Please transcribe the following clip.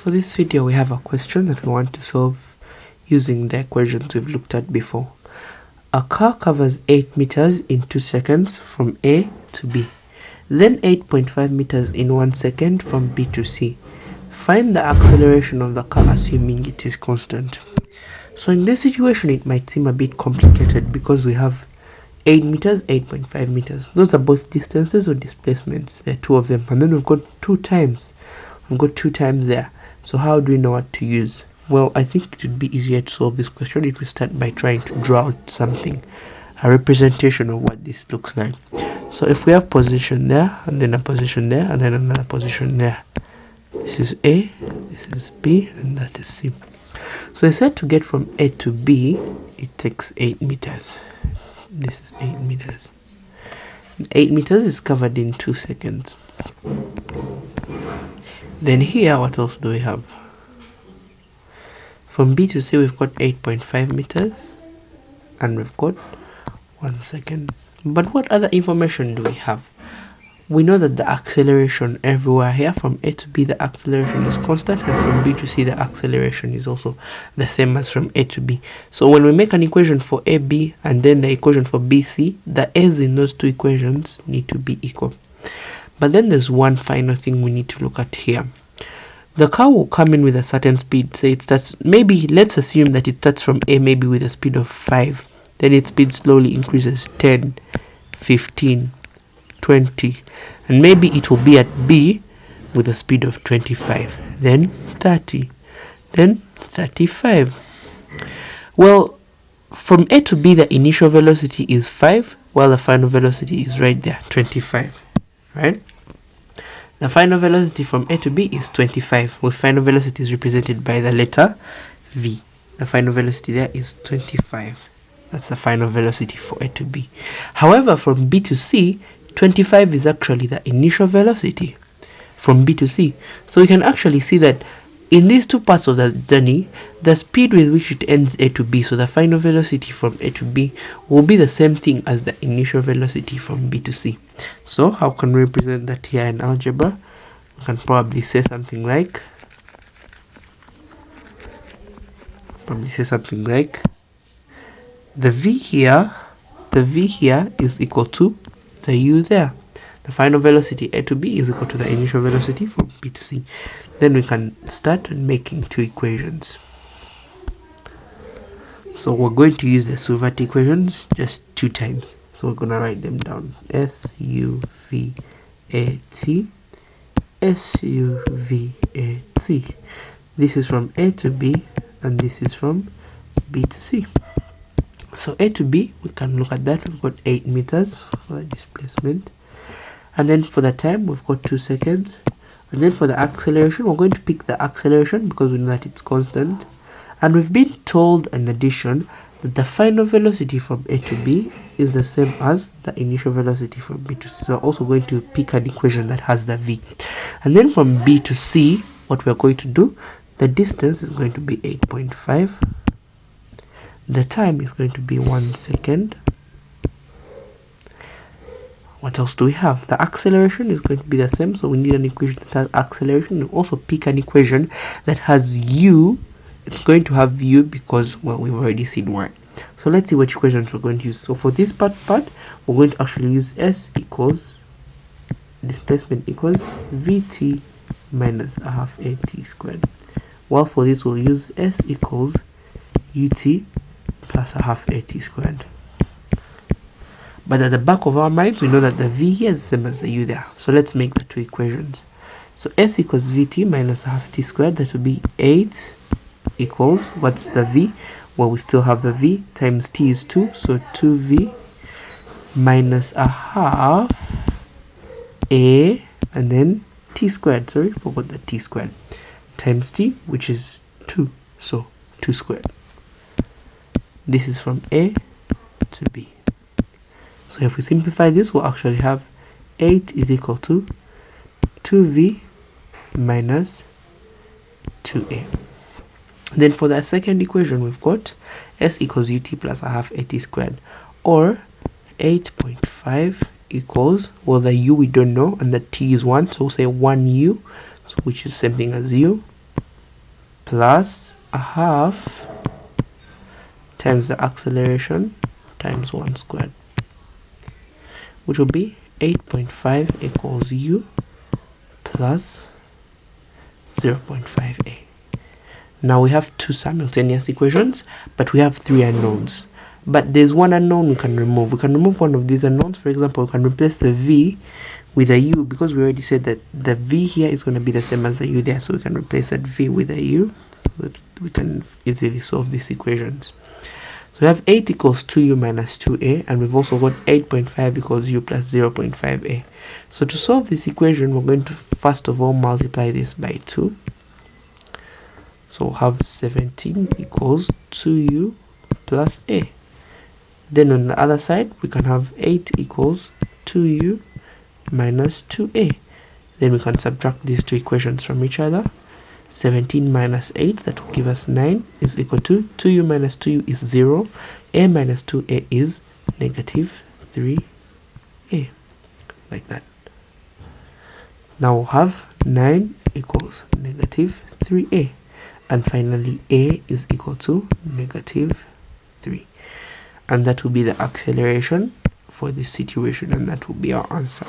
For this video, we have a question that we want to solve using the equations we've looked at before. A car covers 8 meters in 2 seconds from A to B, then 8.5 meters in 1 second from B to C. Find the acceleration of the car assuming it is constant. So in this situation, it might seem a bit complicated because we have 8 meters, 8.5 meters. Those are both distances or displacements. There are two of them. And then we've got 2 times. We've got 2 times there. So how do we know what to use? Well, I think it would be easier to solve this question if we start by trying to draw out something, a representation of what this looks like. So if we have position there, and then a position there, and then another position there. This is A, this is B, and that is C. So it's said to get from A to B, it takes 8 meters. This is 8 meters. 8 meters is covered in 2 seconds. Then here, what else do we have? From B to C, we've got 8.5 meters, and we've got 1 second. But what other information do we have? We know that the acceleration everywhere here, from A to B, the acceleration is constant, and from B to C, the acceleration is also the same as from A to B. So when we make an equation for AB and then the equation for BC, the A's in those two equations need to be equal. But then there's one final thing we need to look at here. The car will come in with a certain speed. Say it starts, maybe let's assume that it starts from A maybe with a speed of 5. Then its speed slowly increases 10, 15, 20. And maybe it will be at B with a speed of 25. Then 30. Then 35. Well, from A to B, the initial velocity is 5, while the final velocity is right there, 25. Right? The final velocity from A to B is 25, with final velocity is represented by the letter V. The final velocity there is 25. That's the final velocity for A to B. However, from B to C, 25 is actually the initial velocity from B to C. So we can actually see that in these two parts of the journey, the speed with which it ends A to B, so the final velocity from A to B, will be the same thing as the initial velocity from B to C. So how can we represent that here in algebra? We can probably say something like, the V here is equal to the U there. The final velocity A to B is equal to the initial velocity from B to C. Then we can start making two equations. So we're going to use the Suvat equations just 2 times. So we're going to write them down. SUVAT, SUVAT. This is from A to B, and this is from B to C. So A to B, we can look at that. We've got 8 meters for the displacement. And then for the time, we've got 2 seconds. And then for the acceleration, we're going to pick the acceleration because we know that it's constant. And we've been told in addition that the final velocity from A to B is the same as the initial velocity from B to C. So we're also going to pick an equation that has the V. And then from B to C, what we're going to do, the distance is going to be 8.5. The time is going to be 1 second. What else do we have? The acceleration is going to be the same, so we need an equation that has acceleration. We'll also pick an equation that has U. It's going to have U because, well, we've already seen Y. So let's see which equations we're going to use. So for this part, we're going to actually use S equals, displacement equals Vt minus a half AT squared. While for this, we'll use S equals Ut plus a half AT squared. But at the back of our minds, we know that the V here is the same as the U there. So let's make the two equations. So S equals Vt minus a half T squared. That will be 8 equals, what's the V? Well, we still have the V times T is 2. So 2V minus a half A and then T squared. Sorry, forgot the T squared. Times T, which is 2. So 2 squared. This is from A to B. So if we simplify this, we'll actually have 8 is equal to 2V minus 2A. Then for the second equation, we've got S equals Ut plus a half AT squared, or 8.5 equals, well, the U we don't know, and the T is 1, so we'll say 1U, so which is the same thing as U, plus a half times the acceleration times 1 squared, which will be 8.5 equals u plus 0.5a. Now we have two simultaneous equations, but we have three unknowns. But there's one unknown we can remove. We can remove one of these unknowns. For example, we can replace the v with a u, because we already said that the v here is going to be the same as the u there, so we can replace that v with a u so that we can easily solve these equations. So we have 8 equals 2u minus 2a, and we've also got 8.5 equals u plus 0.5a. So to solve this equation, we're going to first of all multiply this by 2. So we'll have 17 equals 2u plus a. Then on the other side, we can have 8 equals 2u minus 2a. Then we can subtract these two equations from each other. 17 minus 8, that will give us 9, is equal to 2u minus 2u is 0. A minus 2a is negative 3a. Like that. Now we'll have 9 equals negative 3a. And finally, a is equal to negative 3. And that will be the acceleration for this situation, and that will be our answer.